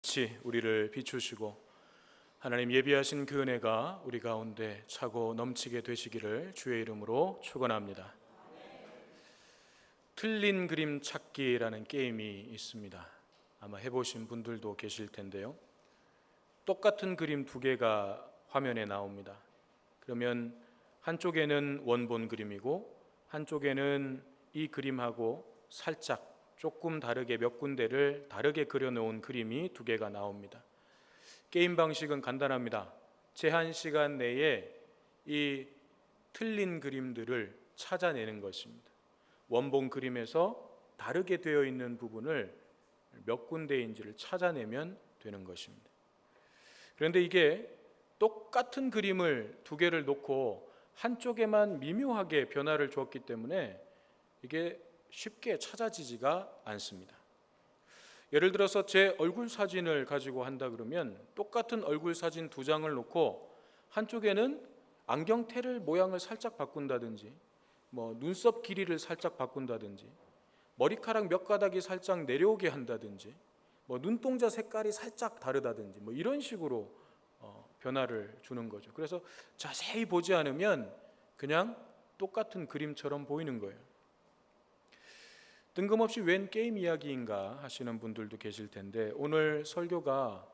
빛이 우리를 비추시고 하나님 예비하신 그 은혜가 우리 가운데 차고 넘치게 되시기를 주의 이름으로 축원합니다. 틀린 그림 찾기라는 게임이 있습니다. 아마 해보신 분들도 계실 텐데요. 똑같은 그림 두 개가 화면에 나옵니다. 그러면 한쪽에는 원본 그림이고 한쪽에는 이 그림하고 살짝 조금 다르게 몇 군데를 다르게 그려놓은 그림이 두 개가 나옵니다. 게임 방식은 간단합니다. 제한 시간 내에 이 틀린 그림들을 찾아내는 것입니다. 원본 그림에서 다르게 되어 있는 부분을 몇 군데인지를 찾아내면 되는 것입니다. 그런데 이게 똑같은 그림을 두 개를 놓고 한쪽에만 미묘하게 변화를 주었기 때문에 이게 쉽게 찾아지지가 않습니다. 예를 들어서 제 얼굴 사진을 가지고 한다 그러면 똑같은 얼굴 사진 두 장을 놓고 한쪽에는 안경테를 모양을 살짝 바꾼다든지 눈썹 길이를 살짝 바꾼다든지 머리카락 몇 가닥이 살짝 내려오게 한다든지 눈동자 색깔이 살짝 다르다든지 이런 식으로 변화를 주는 거죠. 그래서 자세히 보지 않으면 그냥 똑같은 그림처럼 보이는 거예요. 뜬금없이 웬 게임 이야기인가 하시는 분들도 계실 텐데 오늘 설교가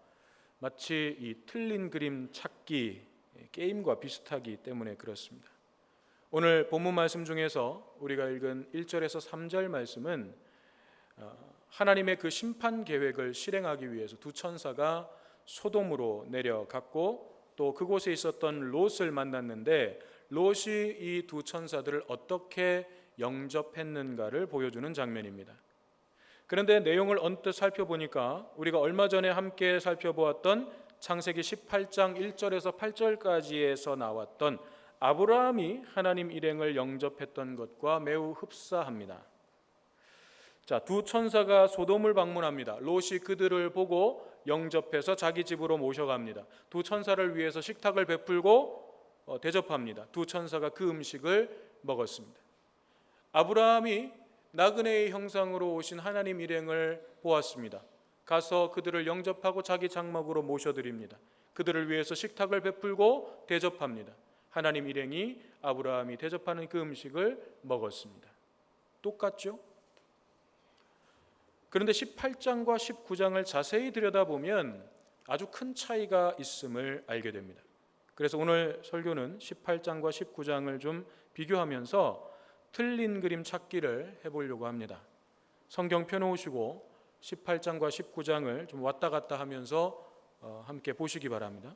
마치 이 틀린 그림 찾기 게임과 비슷하기 때문에 그렇습니다. 오늘 본문 말씀 중에서 우리가 읽은 1절에서 3절 말씀은 하나님의 그 심판 계획을 실행하기 위해서 두 천사가 소돔으로 내려갔고 또 그곳에 있었던 롯을 만났는데 롯이 이 두 천사들을 어떻게 영접했는가를 보여주는 장면입니다. 그런데 내용을 언뜻 살펴보니까 우리가 얼마 전에 함께 살펴보았던 창세기 18장 1절에서 8절까지에서 나왔던 아브라함이 하나님 일행을 영접했던 것과 매우 흡사합니다. 자, 두 천사가 소돔을 방문합니다. 롯이 그들을 보고 영접해서 자기 집으로 모셔갑니다. 두 천사를 위해서 식탁을 베풀고 대접합니다. 두 천사가 그 음식을 먹었습니다. 아브라함이 나그네의 형상으로 오신 하나님 일행을 보았습니다. 가서 그들을 영접하고 자기 장막으로 모셔드립니다. 그들을 위해서 식탁을 베풀고 대접합니다. 하나님 일행이 아브라함이 대접하는 그 음식을 먹었습니다. 똑같죠? 그런데 18장과 19장을 자세히 들여다보면 아주 큰 차이가 있음을 알게 됩니다. 그래서 오늘 설교는 18장과 19장을 좀 비교하면서 틀린 그림 찾기를 해보려고 합니다. 성경 펴놓으시고 18장과 19장을 좀 왔다 갔다 하면서 함께 보시기 바랍니다.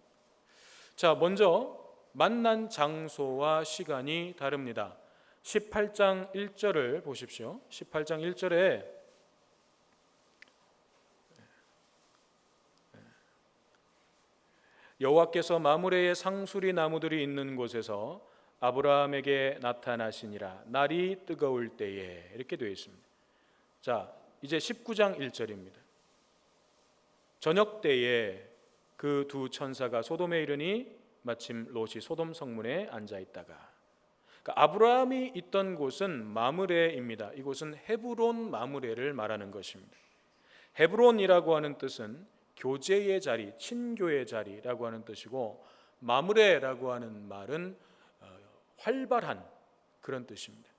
자, 먼저 만난 장소와 시간이 다릅니다. 18장 1절을 보십시오. 18장 1절에 여호와께서 마므레의 상수리 나무들이 있는 곳에서 아브라함에게 나타나시니라 날이 뜨거울 때에 이렇게 되어 있습니다. 자, 이제 19장 1절입니다. 저녁 때에 그 두 천사가 소돔에 이르니 마침 롯이 소돔 성문에 앉아 있다가 그러니까 아브라함이 있던 곳은 마므레입니다. 이곳은 헤브론 마므레를 말하는 것입니다. 헤브론이라고 하는 뜻은 교제의 자리, 친교의 자리라고 하는 뜻이고 마므레라고 하는 말은 활발한 그런 뜻입니다.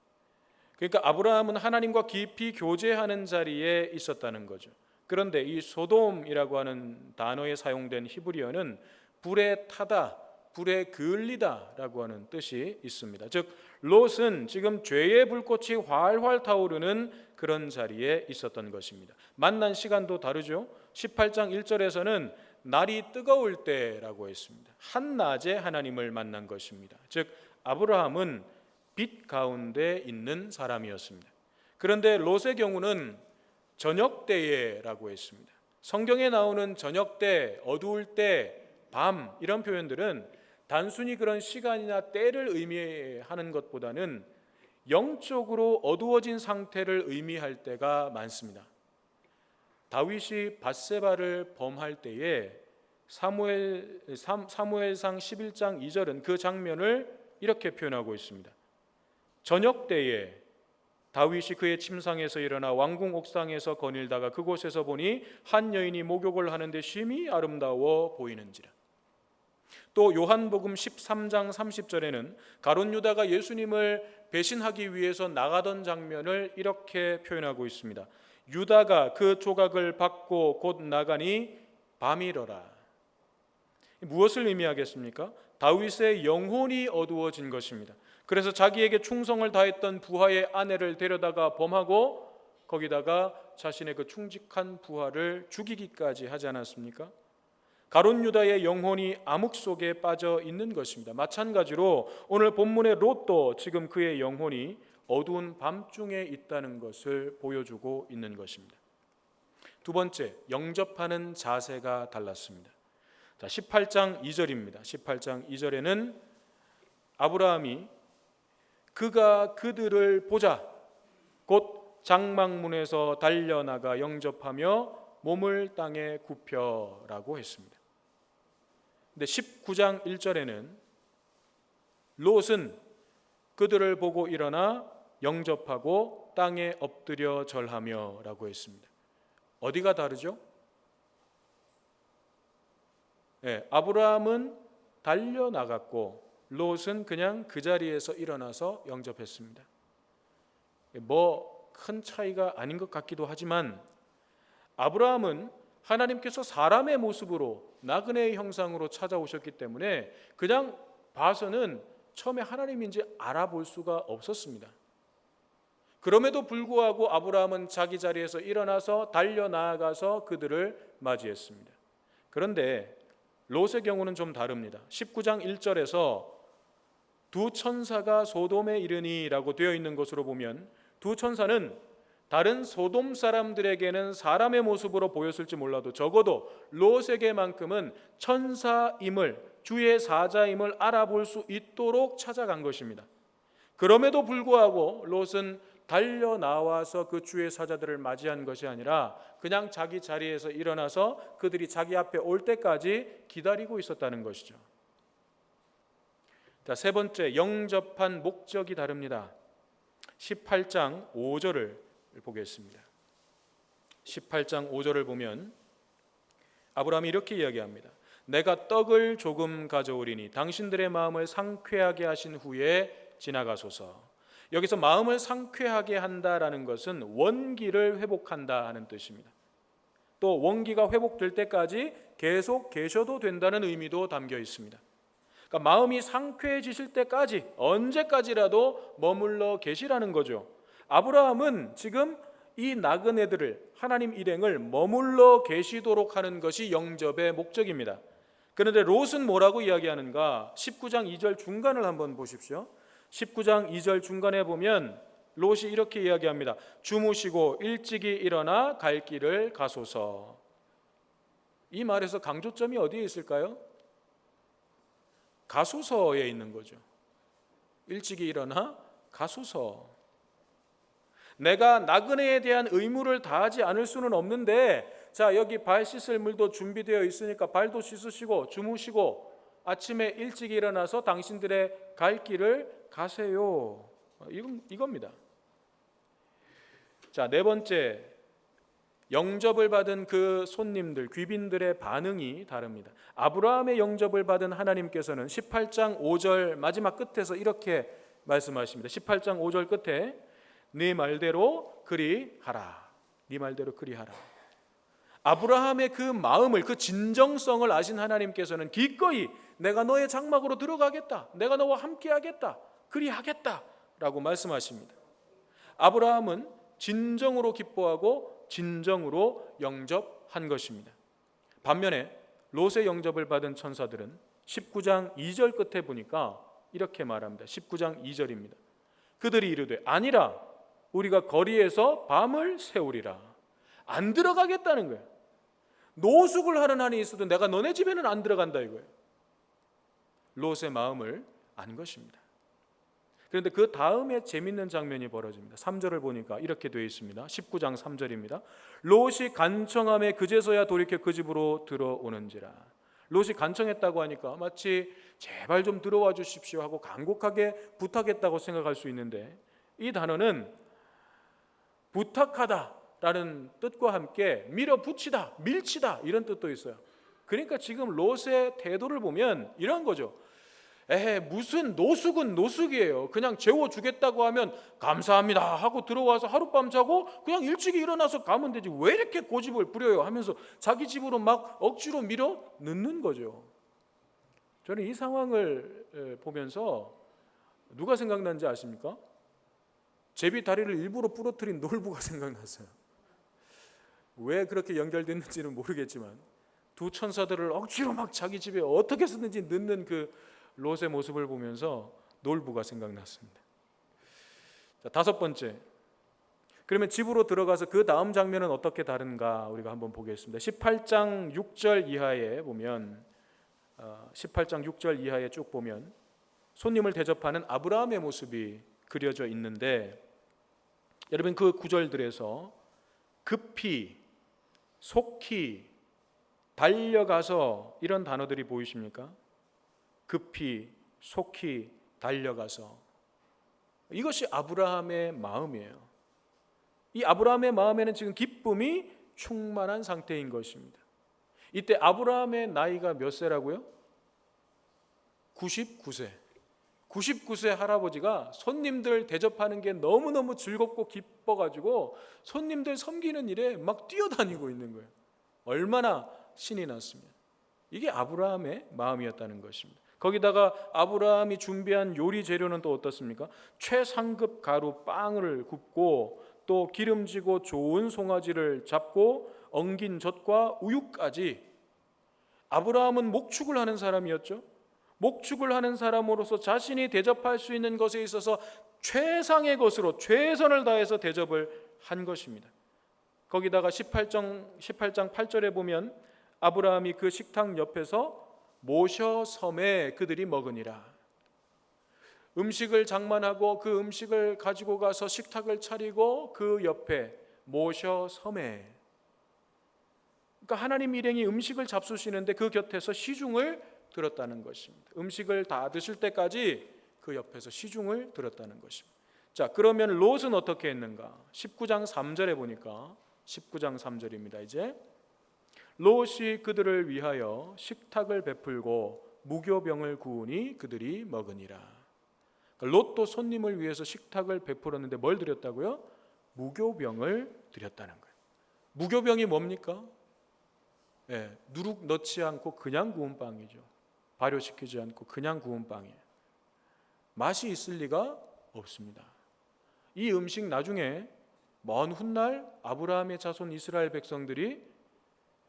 그러니까 아브라함은 하나님과 깊이 교제하는 자리에 있었다는 거죠. 그런데 이 소돔이라고 하는 단어에 사용된 히브리어는 불에 타다, 불에 그을리다라고 하는 뜻이 있습니다. 즉 롯은 지금 죄의 불꽃이 활활 타오르는 그런 자리에 있었던 것입니다. 만난 시간도 다르죠. 18장 1절에서는 날이 뜨거울 때라고 했습니다. 한낮에 하나님을 만난 것입니다. 즉 아브라함은 빛 가운데 있는 사람이었습니다. 그런데 롯의 경우는 저녁 때에라고 했습니다. 성경에 나오는 저녁 때, 어두울 때, 밤 이런 표현들은 단순히 그런 시간이나 때를 의미하는 것보다는 영적으로 어두워진 상태를 의미할 때가 많습니다. 다윗이 밧세바를 범할 때에 사무엘상 11장 2절은 그 장면을 이렇게 표현하고 있습니다. 저녁 때에 다윗이 그의 침상에서 일어나 왕궁 옥상에서 거닐다가 그곳에서 보니 한 여인이 목욕을 하는데 심히 아름다워 보이는지라. 또 요한복음 13장 30절에는 가룟 유다가 예수님을 배신하기 위해서 나가던 장면을 이렇게 표현하고 있습니다. 유다가 그 조각을 받고 곧 나가니 밤이러라. 무엇을 의미하겠습니까? 다윗의 영혼이 어두워진 것입니다. 그래서 자기에게 충성을 다했던 부하의 아내를 데려다가 범하고 거기다가 자신의 그 충직한 부하를 죽이기까지 하지 않았습니까? 가룟 유다의 영혼이 암흑 속에 빠져 있는 것입니다. 마찬가지로 오늘 본문의 롯도 지금 그의 영혼이 어두운 밤중에 있다는 것을 보여주고 있는 것입니다. 두 번째, 영접하는 자세가 달랐습니다. 18장 2절입니다. 18장 2절에는 아브라함이 그가 그들을 보자 곧 장막문에서 달려나가 영접하며 몸을 땅에 굽혀라고 했습니다. 근데 19장 1절에는 롯은 그들을 보고 일어나 영접하고 땅에 엎드려 절하며 라고 했습니다. 어디가 다르죠? 아브라함은 달려나갔고 롯은 그냥 그 자리에서 일어나서 영접했습니다. 뭐 큰 차이가 아닌 것 같기도 하지만 아브라함은 하나님께서 사람의 모습으로 나그네의 형상으로 찾아오셨기 때문에 그냥 봐서는 처음에 하나님인지 알아볼 수가 없었습니다. 그럼에도 불구하고 아브라함은 자기 자리에서 일어나서 달려나가서 그들을 맞이했습니다. 그런데 롯의 경우는 좀 다릅니다. 19장 1절에서 두 천사가 소돔에 이르니라고 되어 있는 것으로 보면 두 천사는 다른 소돔 사람들에게는 사람의 모습으로 보였을지 몰라도 적어도 롯에게만큼은 천사임을, 주의 사자임을 알아볼 수 있도록 찾아간 것입니다. 그럼에도 불구하고 롯은 달려나와서 그 주의 사자들을 맞이한 것이 아니라 그냥 자기 자리에서 일어나서 그들이 자기 앞에 올 때까지 기다리고 있었다는 것이죠. 자, 세 번째, 영접한 목적이 다릅니다. 18장 5절을 보겠습니다. 18장 5절을 보면 아브라함이 이렇게 이야기합니다. 내가 떡을 조금 가져오리니 당신들의 마음을 상쾌하게 하신 후에 지나가소서. 여기서 마음을 상쾌하게 한다라는 것은 원기를 회복한다 하는 뜻입니다. 또 원기가 회복될 때까지 계속 계셔도 된다는 의미도 담겨 있습니다. 그러니까 마음이 상쾌해지실 때까지 언제까지라도 머물러 계시라는 거죠. 아브라함은 지금 이 나그네들을, 하나님 일행을 머물러 계시도록 하는 것이 영접의 목적입니다. 그런데 롯은 뭐라고 이야기하는가? 19장 2절 중간을 한번 보십시오. 19장 2절 중간에 보면 롯이 이렇게 이야기합니다. 주무시고 일찍이 일어나 갈 길을 가소서. 이 말에서 강조점이 어디에 있을까요? 가소서에 있는 거죠. 일찍이 일어나 가소서. 내가 나그네에 대한 의무를 다하지 않을 수는 없는데, 자, 여기 발 씻을 물도 준비되어 있으니까 발도 씻으시고 주무시고 아침에 일찍 일어나서 당신들의 갈 길을 가세요. 이겁니다. 자, 네 번째, 영접을 받은 그 손님들, 귀빈들의 반응이 다릅니다. 아브라함의 영접을 받은 하나님께서는 18장 5절 마지막 끝에서 이렇게 말씀하십니다. 18장 5절 끝에 네 말대로 그리하라. 네 말대로 그리하라. 아브라함의 그 마음을, 그 진정성을 아신 하나님께서는 기꺼이 내가 너의 장막으로 들어가겠다, 내가 너와 함께하겠다, 그리하겠다 라고 말씀하십니다. 아브라함은 진정으로 기뻐하고 진정으로 영접한 것입니다. 반면에 롯의 영접을 받은 천사들은 19장 2절 끝에 보니까 이렇게 말합니다. 19장 2절입니다. 그들이 이르되 아니라 우리가 거리에서 밤을 새우리라. 안 들어가겠다는 거예요. 노숙을 하는 한이 있어도 내가 너네 집에는 안 들어간다 이거예요. 롯의 마음을 안 것입니다. 그런데 그 다음에 재밌는 장면이 벌어집니다. 3절을 보니까 이렇게 되어 있습니다. 19장 3절입니다. 롯이 간청함에 그제서야 돌이켜 그 집으로 들어오는지라. 롯이 간청했다고 하니까 마치 제발 좀 들어와 주십시오 하고 간곡하게 부탁했다고 생각할 수 있는데, 이 단어는 부탁하다라는 뜻과 함께 밀어붙이다, 밀치다 이런 뜻도 있어요. 그러니까 지금 롯의 태도를 보면 이런 거죠. 무슨 노숙은 노숙이에요. 그냥 재워주겠다고 하면 감사합니다 하고 들어와서 하룻밤 자고 그냥 일찍이 일어나서 가면 되지 왜 이렇게 고집을 부려요 하면서 자기 집으로 막 억지로 밀어 넣는 거죠. 저는 이 상황을 보면서 누가 생각나는지 아십니까? 제비 다리를 일부러 부러뜨린 놀부가 생각났어요. 왜 그렇게 연결됐는지는 모르겠지만 두 천사들을 억지로 막 자기 집에 어떻게 쓰든지 넣는 그 롯의 모습을 보면서 놀부가 생각났습니다. 자, 다섯 번째. 그러면 집으로 들어가서 그 다음 장면은 어떻게 다른가 우리가 한번 보겠습니다. 18장 6절 이하에 보면 18장 6절 이하에 쭉 보면 손님을 대접하는 아브라함의 모습이 그려져 있는데 여러분 그 구절들에서 급히, 속히, 달려가서 이런 단어들이 보이십니까? 급히, 속히, 달려가서. 이것이 아브라함의 마음이에요. 이 아브라함의 마음에는 지금 기쁨이 충만한 상태인 것입니다. 이때 아브라함의 나이가 몇 세라고요? 99세. 99세 할아버지가 손님들 대접하는 게 너무너무 즐겁고 기뻐가지고 손님들 섬기는 일에 막 뛰어다니고 있는 거예요. 얼마나 신이 났습니다. 이게 아브라함의 마음이었다는 것입니다. 거기다가 아브라함이 준비한 요리 재료는 또 어떻습니까? 최상급 가루 빵을 굽고 또 기름지고 좋은 송아지를 잡고 엉긴 젖과 우유까지. 아브라함은 목축을 하는 사람이었죠. 목축을 하는 사람으로서 자신이 대접할 수 있는 것에 있어서 최상의 것으로 최선을 다해서 대접을 한 것입니다. 거기다가 18장 8절에 보면 아브라함이 그 식탁 옆에서 모셔 섬에 그들이 먹으니라. 음식을 장만하고 그 음식을 가지고 가서 식탁을 차리고 그 옆에 모셔 섬에. 그러니까 하나님 일행이 음식을 잡수시는데 그 곁에서 시중을 들었다는 것입니다. 음식을 다 드실 때까지 그 옆에서 시중을 들었다는 것입니다. 자, 그러면 롯은 어떻게 했는가? 19장 3절에 보니까 19장 3절입니다. 이제 롯이 그들을 위하여 식탁을 베풀고 무교병을 구우니 그들이 먹으니라. 롯도 손님을 위해서 식탁을 베풀었는데 뭘 드렸다고요? 무교병을 드렸다는 거예요. 무교병이 뭡니까? 누룩 넣지 않고 그냥 구운 빵이죠. 발효시키지 않고 그냥 구운 빵이에요. 맛이 있을 리가 없습니다. 이 음식 나중에 먼 훗날 아브라함의 자손 이스라엘 백성들이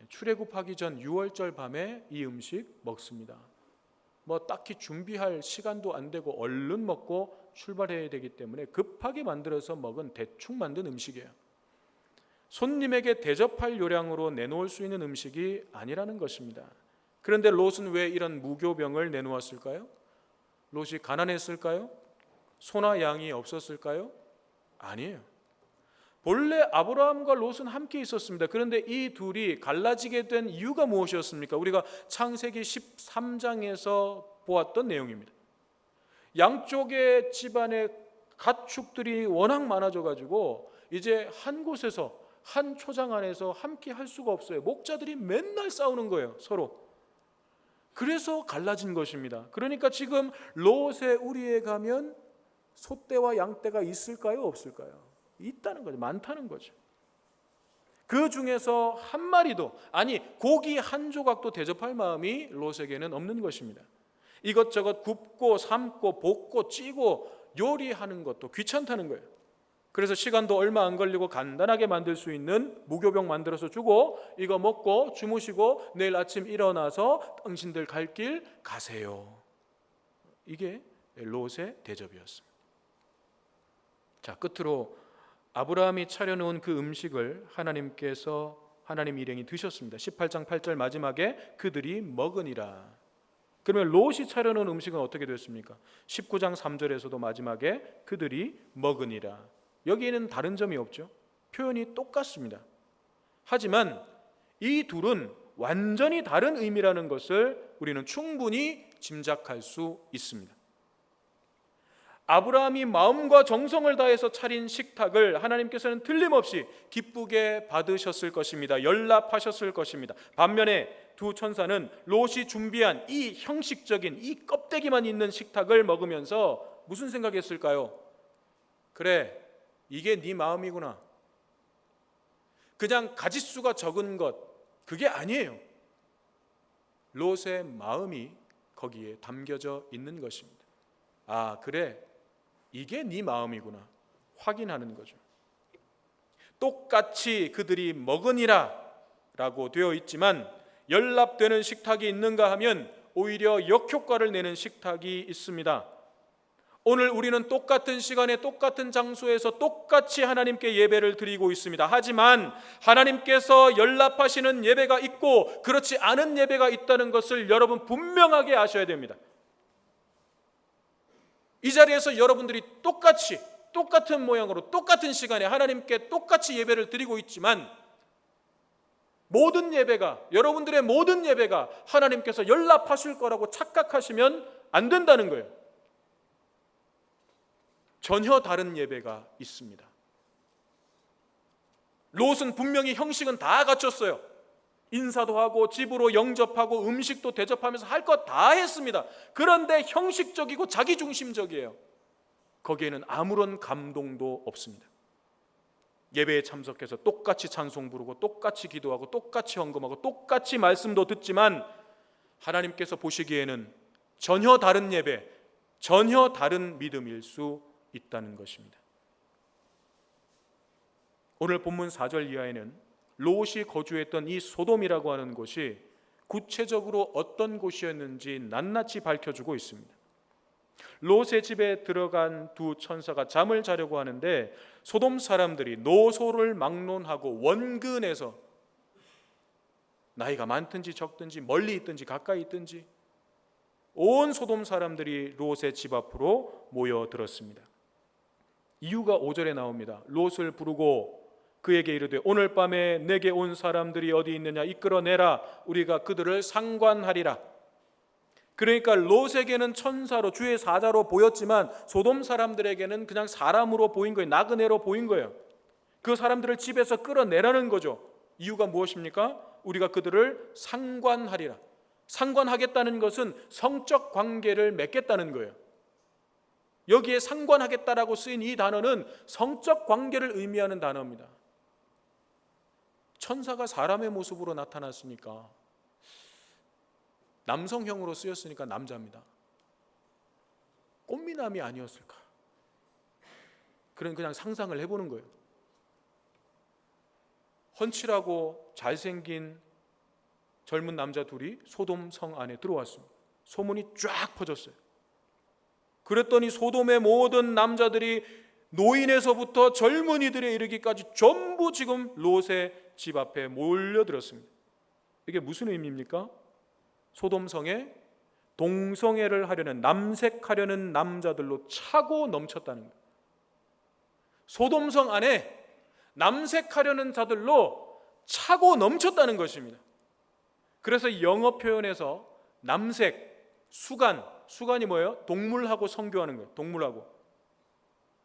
출애굽하기 전 6월절 밤에 이 음식 먹습니다. 뭐 딱히 준비할 시간도 안 되고 얼른 먹고 출발해야 되기 때문에 급하게 만들어서 먹은 대충 만든 음식이에요. 손님에게 대접할 요량으로 내놓을 수 있는 음식이 아니라는 것입니다. 그런데 롯은 왜 이런 무교병을 내놓았을까요? 롯이 가난했을까요? 소나 양이 없었을까요? 아니에요. 본래 아브라함과 롯은 함께 있었습니다. 그런데 이 둘이 갈라지게 된 이유가 무엇이었습니까? 우리가 창세기 13장에서 보았던 내용입니다. 양쪽의 집안의 가축들이 워낙 많아져 가지고 이제 한 곳에서 한 초장 안에서 함께 할 수가 없어요. 목자들이 맨날 싸우는 거예요, 서로. 그래서 갈라진 것입니다. 그러니까 지금 롯의 우리에 가면 소떼와 양떼가 있을까요? 없을까요? 있다는 거죠. 많다는 거죠. 그 중에서 한 마리도, 아니 고기 한 조각도 대접할 마음이 롯에게는 없는 것입니다. 이것저것 굽고 삶고 볶고 찌고 요리하는 것도 귀찮다는 거예요. 그래서 시간도 얼마 안 걸리고 간단하게 만들 수 있는 무교병 만들어서 주고 이거 먹고 주무시고 내일 아침 일어나서 당신들 갈 길 가세요. 이게 롯의 대접이었습니다. 자, 끝으로 아브라함이 차려놓은 그 음식을 하나님 일행이 드셨습니다. 18장 8절 마지막에 그들이 먹으니라. 그러면 롯이 차려놓은 음식은 어떻게 됐습니까? 19장 3절에서도 마지막에 그들이 먹으니라. 여기에는 다른 점이 없죠. 표현이 똑같습니다. 하지만 이 둘은 완전히 다른 의미라는 것을 우리는 충분히 짐작할 수 있습니다. 아브라함이 마음과 정성을 다해서 차린 식탁을 하나님께서는 틀림없이 기쁘게 받으셨을 것입니다. 연락하셨을 것입니다. 반면에 두 천사는 롯이 준비한 이 형식적인 이 껍데기만 있는 식탁을 먹으면서 무슨 생각했을까요? 그래, 이게 네 마음이구나. 그냥 가짓수가 적은 것, 그게 아니에요. 롯의 마음이 거기에 담겨져 있는 것입니다. 아, 그래, 이게 네 마음이구나 확인하는 거죠. 똑같이 그들이 먹으니라 라고 되어 있지만 연납되는 식탁이 있는가 하면 오히려 역효과를 내는 식탁이 있습니다. 오늘 우리는 똑같은 시간에 똑같은 장소에서 똑같이 하나님께 예배를 드리고 있습니다. 하지만 하나님께서 연락하시는 예배가 있고 그렇지 않은 예배가 있다는 것을 여러분 분명하게 아셔야 됩니다. 이 자리에서 여러분들이 똑같은 모양으로 똑같은 시간에 하나님께 똑같이 예배를 드리고 있지만 모든 예배가, 여러분들의 모든 예배가 하나님께서 연락하실 거라고 착각하시면 안 된다는 거예요. 전혀 다른 예배가 있습니다. 롯은 분명히 형식은 다 갖췄어요. 인사도 하고 집으로 영접하고 음식도 대접하면서 할 것 다 했습니다. 그런데 형식적이고 자기중심적이에요. 거기에는 아무런 감동도 없습니다. 예배에 참석해서 똑같이 찬송 부르고 똑같이 기도하고 똑같이 헌금하고 똑같이 말씀도 듣지만 하나님께서 보시기에는 전혀 다른 예배, 전혀 다른 믿음일 수 있다는 것입니다. 오늘 본문 4절 이하에는 롯이 거주했던 이 소돔이라고 하는 곳이 구체적으로 어떤 곳이었는지 낱낱이 밝혀주고 있습니다. 롯의 집에 들어간 두 천사가 잠을 자려고 하는데 소돔 사람들이 노소를 막론하고 원근해서 나이가 많든지 적든지 멀리 있든지 가까이 있든지 온 소돔 사람들이 롯의 집 앞으로 모여들었습니다. 이유가 5절에 나옵니다. 롯을 부르고 그에게 이르되 오늘 밤에 내게 온 사람들이 어디 있느냐 이끌어내라 우리가 그들을 상관하리라. 그러니까 롯에게는 천사로 주의 사자로 보였지만 소돔 사람들에게는 그냥 사람으로 보인 거예요. 나그네로 보인 거예요. 그 사람들을 집에서 끌어내라는 거죠. 이유가 무엇입니까? 우리가 그들을 상관하리라. 상관하겠다는 것은 성적 관계를 맺겠다는 거예요. 여기에 상관하겠다라고 쓰인 이 단어는 성적 관계를 의미하는 단어입니다. 천사가 사람의 모습으로 나타났으니까 남성형으로 쓰였으니까 남자입니다. 꽃미남이 아니었을까? 그냥 상상을 해보는 거예요. 훤칠하고 잘생긴 젊은 남자 둘이 소돔 성 안에 들어왔습니다. 소문이 쫙 퍼졌어요. 그랬더니 소돔의 모든 남자들이 노인에서부터 젊은이들에 이르기까지 전부 지금 롯의 집 앞에 몰려들었습니다. 이게 무슨 의미입니까? 소돔성에 동성애를 하려는, 남색하려는 남자들로 차고 넘쳤다는 거예요. 소돔성 안에 남색하려는 자들로 차고 넘쳤다는 것입니다. 그래서 영어 표현에서 남색, 수간이 뭐예요? 동물하고 성교하는 거예요. 동물하고.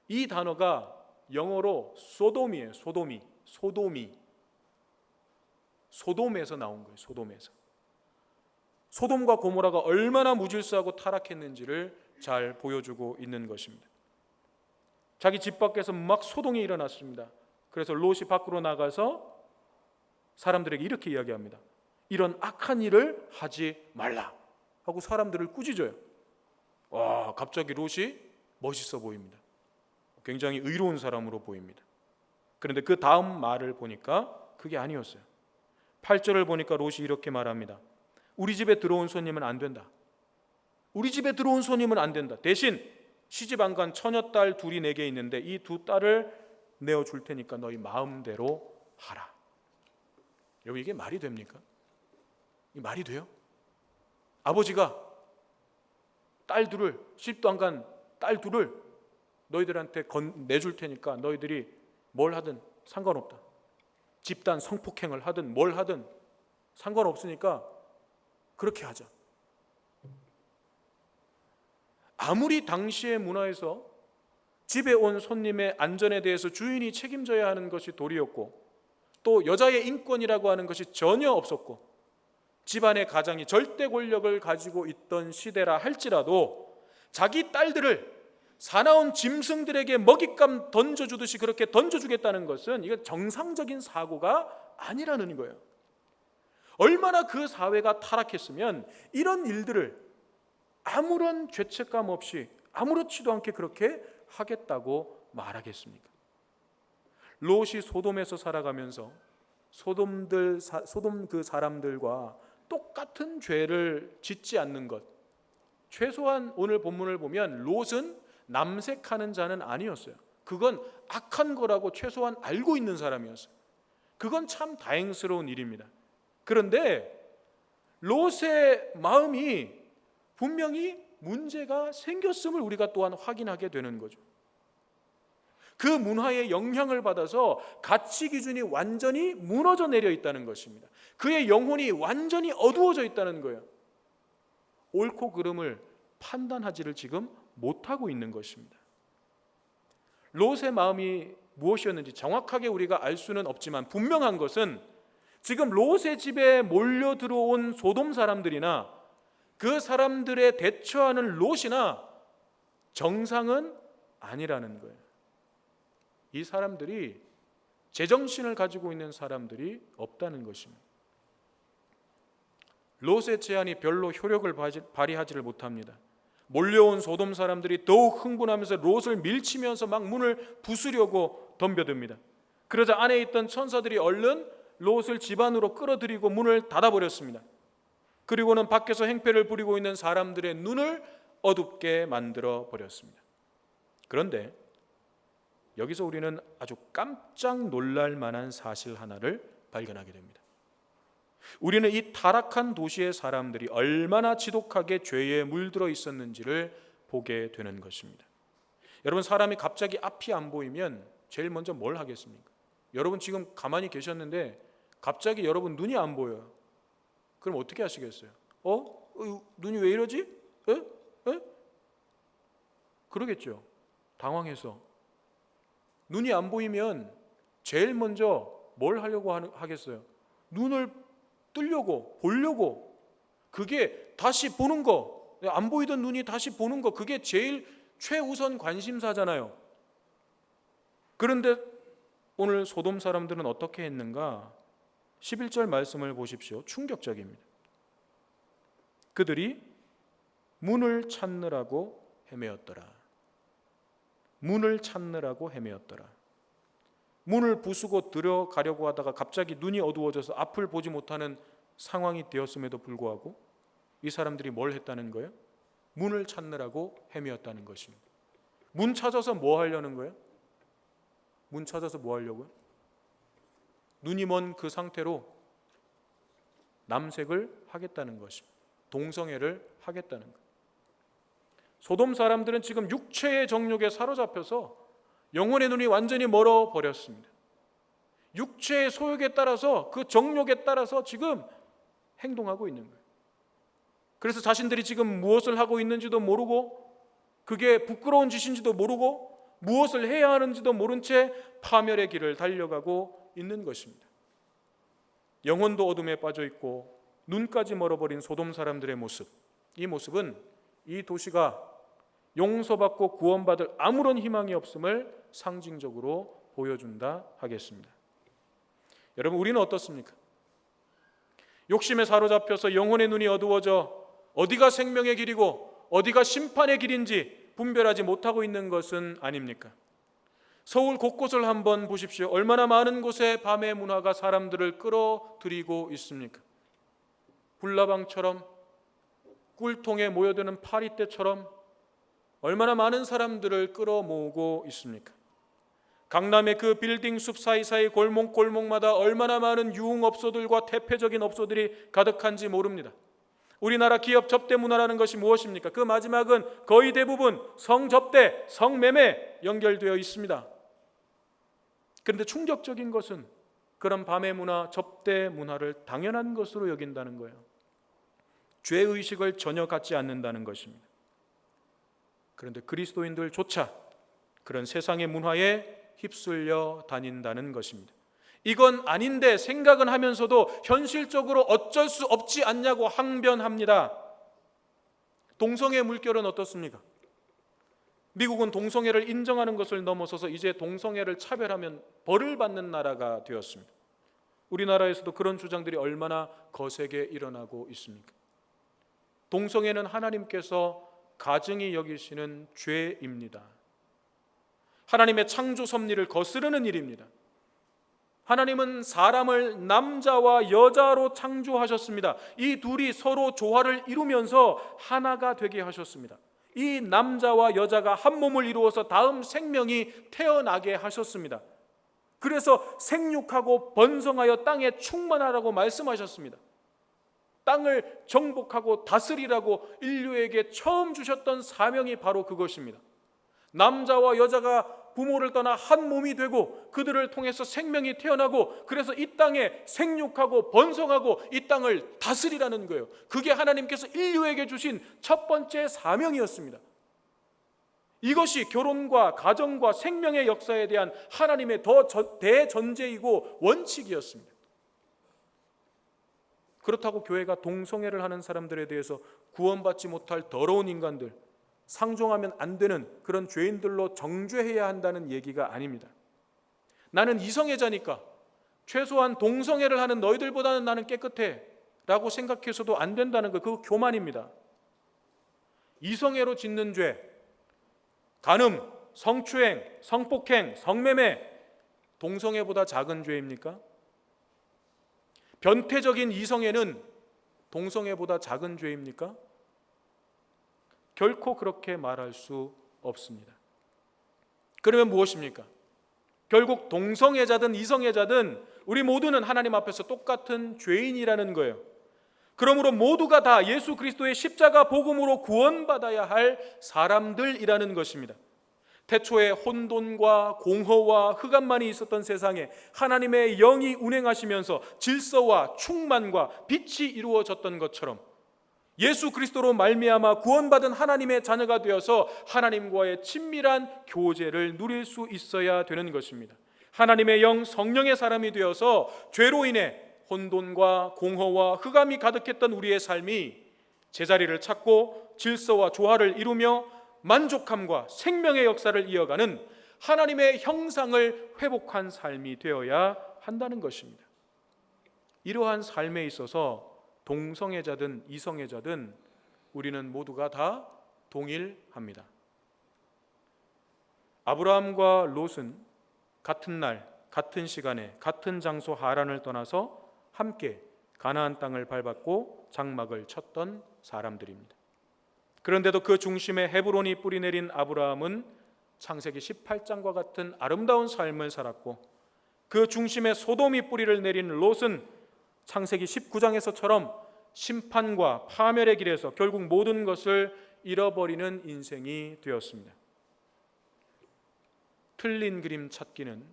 이 단어가 영어로 소돔이에요. 소돔에서 나온 거예요. 소돔에서. 소돔과 고모라가 얼마나 무질서하고 타락했는지를 잘 보여주고 있는 것입니다. 자기 집 밖에서 막 소동이 일어났습니다. 그래서 롯이 밖으로 나가서 사람들에게 이렇게 이야기합니다. 이런 악한 일을 하지 말라 하고 사람들을 꾸짖어요. 와, 갑자기 롯이 멋있어 보입니다. 굉장히 의로운 사람으로 보입니다. 그런데 그 다음 말을 보니까 그게 아니었어요. 8절을 보니까 롯이 이렇게 말합니다. 우리 집에 들어온 손님은 안 된다. 우리 집에 들어온 손님은 안 된다. 대신 시집 안 간 처녀딸 둘이 내게 있는데 이 두 딸을 내어줄 테니까 너희 마음대로 하라. 여러분, 이게 말이 됩니까? 이 말이 돼요? 아버지가 딸 둘을, 시집도 안 간 딸 둘을 너희들한테 내줄 테니까 너희들이 뭘 하든 상관없다. 집단 성폭행을 하든 뭘 하든 상관없으니까 그렇게 하자. 아무리 당시의 문화에서 집에 온 손님의 안전에 대해서 주인이 책임져야 하는 것이 도리였고, 또 여자의 인권이라고 하는 것이 전혀 없었고, 집안의 가장이 절대 권력을 가지고 있던 시대라 할지라도 자기 딸들을 사나운 짐승들에게 먹잇감 던져주듯이 그렇게 던져주겠다는 것은 이건 정상적인 사고가 아니라는 거예요. 얼마나 그 사회가 타락했으면 이런 일들을 아무런 죄책감 없이 아무렇지도 않게 그렇게 하겠다고 말하겠습니까? 롯이 소돔에서 살아가면서 소돔 그 사람들과 똑같은 죄를 짓지 않는 것, 최소한 오늘 본문을 보면 롯은 남색하는 자는 아니었어요. 그건 악한 거라고 최소한 알고 있는 사람이었어요. 그건 참 다행스러운 일입니다. 그런데 롯의 마음이 분명히 문제가 생겼음을 우리가 또한 확인하게 되는 거죠. 그 문화의 영향을 받아서 가치 기준이 완전히 무너져 내려 있다는 것입니다. 그의 영혼이 완전히 어두워져 있다는 거예요. 옳고 그름을 판단하지를 지금 못하고 있는 것입니다. 롯의 마음이 무엇이었는지 정확하게 우리가 알 수는 없지만 분명한 것은 지금 롯의 집에 몰려 들어온 소돔 사람들이나 그 사람들에 대처하는 롯이나 정상은 아니라는 거예요. 이 사람들이 제정신을 가지고 있는 사람들이 없다는 것입니다. 롯의 제안이 별로 효력을 발휘하지를 못합니다. 몰려온 소돔 사람들이 더욱 흥분하면서 롯을 밀치면서 막 문을 부수려고 덤벼듭니다. 그러자 안에 있던 천사들이 얼른 롯을 집 안으로 끌어들이고 문을 닫아버렸습니다. 그리고는 밖에서 행패를 부리고 있는 사람들의 눈을 어둡게 만들어 버렸습니다. 그런데 여기서 우리는 아주 깜짝 놀랄 만한 사실 하나를 발견하게 됩니다. 우리는 이 타락한 도시의 사람들이 얼마나 지독하게 죄에 물들어 있었는지를 보게 되는 것입니다. 여러분, 사람이 갑자기 앞이 안 보이면 제일 먼저 뭘 하겠습니까? 여러분 지금 가만히 계셨는데 갑자기 여러분 눈이 안 보여요. 그럼 어떻게 하시겠어요? 눈이 왜 이러지? 그러겠죠. 당황해서. 눈이 안 보이면 제일 먼저 뭘 하려고 하겠어요? 눈을 뜨려고, 보려고. 그게 다시 보는 거, 안 보이던 눈이 다시 보는 거, 그게 제일 최우선 관심사잖아요. 그런데 오늘 소돔 사람들은 어떻게 했는가? 11절 말씀을 보십시오. 충격적입니다. 그들이 문을 찾느라고 헤매었더라. 문을 찾느라고 헤매었더라. 문을 부수고 들어가려고 하다가 갑자기 눈이 어두워져서 앞을 보지 못하는 상황이 되었음에도 불구하고 이 사람들이 뭘 했다는 거예요? 문을 찾느라고 헤매었다는 것입니다. 문 찾아서 뭐 하려는 거예요? 문 찾아서 뭐 하려고요? 눈이 먼 그 상태로 남색을 하겠다는 것입니다. 동성애를 하겠다는 거예요. 소돔 사람들은 지금 육체의 정욕에 사로잡혀서 영혼의 눈이 완전히 멀어 버렸습니다. 육체의 소욕에 따라서, 그 정욕에 따라서 지금 행동하고 있는 거예요. 그래서 자신들이 지금 무엇을 하고 있는지도 모르고, 그게 부끄러운 짓인지도 모르고, 무엇을 해야 하는지도 모른 채 파멸의 길을 달려가고 있는 것입니다. 영혼도 어둠에 빠져 있고 눈까지 멀어버린 소돔 사람들의 모습, 이 모습은 이 도시가 용서받고 구원받을 아무런 희망이 없음을 상징적으로 보여준다 하겠습니다. 여러분, 우리는 어떻습니까? 욕심에 사로잡혀서 영혼의 눈이 어두워져 어디가 생명의 길이고 어디가 심판의 길인지 분별하지 못하고 있는 것은 아닙니까? 서울 곳곳을 한번 보십시오. 얼마나 많은 곳에 밤의 문화가 사람들을 끌어들이고 있습니까? 불나방처럼, 꿀통에 모여드는 파리떼처럼 얼마나 많은 사람들을 끌어모으고 있습니까? 강남의 그 빌딩 숲 사이사이 골목골목마다 얼마나 많은 유흥업소들과 대표적인 업소들이 가득한지 모릅니다. 우리나라 기업 접대 문화라는 것이 무엇입니까? 그 마지막은 거의 대부분 성접대, 성매매 연결되어 있습니다. 그런데 충격적인 것은 그런 밤의 문화, 접대 문화를 당연한 것으로 여긴다는 거예요. 죄의식을 전혀 갖지 않는다는 것입니다. 그런데 그리스도인들조차 그런 세상의 문화에 휩쓸려 다닌다는 것입니다. 이건 아닌데 생각은 하면서도 현실적으로 어쩔 수 없지 않냐고 항변합니다. 동성애 물결은 어떻습니까? 미국은 동성애를 인정하는 것을 넘어서서 이제 동성애를 차별하면 벌을 받는 나라가 되었습니다. 우리나라에서도 그런 주장들이 얼마나 거세게 일어나고 있습니까? 동성애는 하나님께서 가증히 여기시는 죄입니다. 하나님의 창조 섭리를 거스르는 일입니다. 하나님은 사람을 남자와 여자로 창조하셨습니다. 이 둘이 서로 조화를 이루면서 하나가 되게 하셨습니다. 이 남자와 여자가 한 몸을 이루어서 다음 생명이 태어나게 하셨습니다. 그래서 생육하고 번성하여 땅에 충만하라고 말씀하셨습니다. 땅을 정복하고 다스리라고 인류에게 처음 주셨던 사명이 바로 그것입니다. 남자와 여자가 부모를 떠나 한 몸이 되고 그들을 통해서 생명이 태어나고 그래서 이 땅에 생육하고 번성하고 이 땅을 다스리라는 거예요. 그게 하나님께서 인류에게 주신 첫 번째 사명이었습니다. 이것이 결혼과 가정과 생명의 역사에 대한 하나님의 대전제이고 원칙이었습니다. 그렇다고 교회가 동성애를 하는 사람들에 대해서 구원받지 못할 더러운 인간들, 상종하면 안 되는 그런 죄인들로 정죄해야 한다는 얘기가 아닙니다. 나는 이성애자니까 최소한 동성애를 하는 너희들보다는 나는 깨끗해 라고 생각해서도 안 된다는 거, 그거 교만입니다. 이성애로 짓는 죄, 간음, 성추행, 성폭행, 성매매, 동성애보다 작은 죄입니까? 변태적인 이성애는 동성애보다 작은 죄입니까? 결코 그렇게 말할 수 없습니다. 그러면 무엇입니까? 결국 동성애자든 이성애자든 우리 모두는 하나님 앞에서 똑같은 죄인이라는 거예요. 그러므로 모두가 다 예수 그리스도의 십자가 복음으로 구원받아야 할 사람들이라는 것입니다. 태초에 혼돈과 공허와 흑암만이 있었던 세상에 하나님의 영이 운행하시면서 질서와 충만과 빛이 이루어졌던 것처럼 예수 그리스도로 말미암아 구원받은 하나님의 자녀가 되어서 하나님과의 친밀한 교제를 누릴 수 있어야 되는 것입니다. 하나님의 영 성령의 사람이 되어서 죄로 인해 혼돈과 공허와 흑암이 가득했던 우리의 삶이 제자리를 찾고 질서와 조화를 이루며 만족함과 생명의 역사를 이어가는 하나님의 형상을 회복한 삶이 되어야 한다는 것입니다. 이러한 삶에 있어서 동성애자든 이성애자든 우리는 모두가 다 동일합니다. 아브라함과 롯은 같은 날, 같은 시간에, 같은 장소 하란을 떠나서 함께 가나안 땅을 밟았고 장막을 쳤던 사람들입니다. 그런데도 그 중심에 헤브론이 뿌리내린 아브라함은 창세기 18장과 같은 아름다운 삶을 살았고 그 중심에 소돔이 뿌리를 내린 롯은 창세기 19장에서처럼 심판과 파멸의 길에서 결국 모든 것을 잃어버리는 인생이 되었습니다. 틀린 그림 찾기는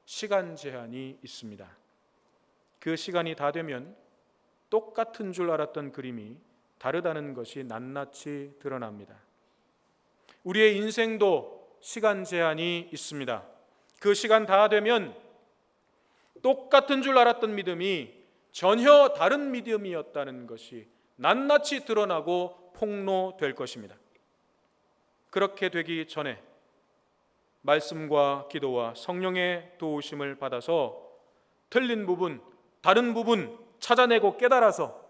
시간 제한이 있습니다. 그 시간이 다 되면 똑같은 줄 알았던 그림이 다르다는 것이 낱낱이 드러납니다. 우리의 인생도 시간 제한이 있습니다. 그 시간 다 되면 똑같은 줄 알았던 믿음이 전혀 다른 믿음이었다는 것이 낱낱이 드러나고 폭로될 것입니다. 그렇게 되기 전에 말씀과 기도와 성령의 도우심을 받아서 틀린 부분, 다른 부분 찾아내고 깨달아서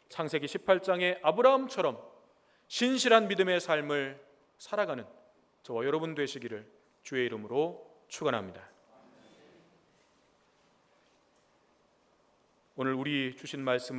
창세기 18장의 아브라함처럼 신실한 믿음의 삶을 살아가는 저와 여러분 되시기를 주의 이름으로 축원합니다. 오늘 우리 주신 말씀을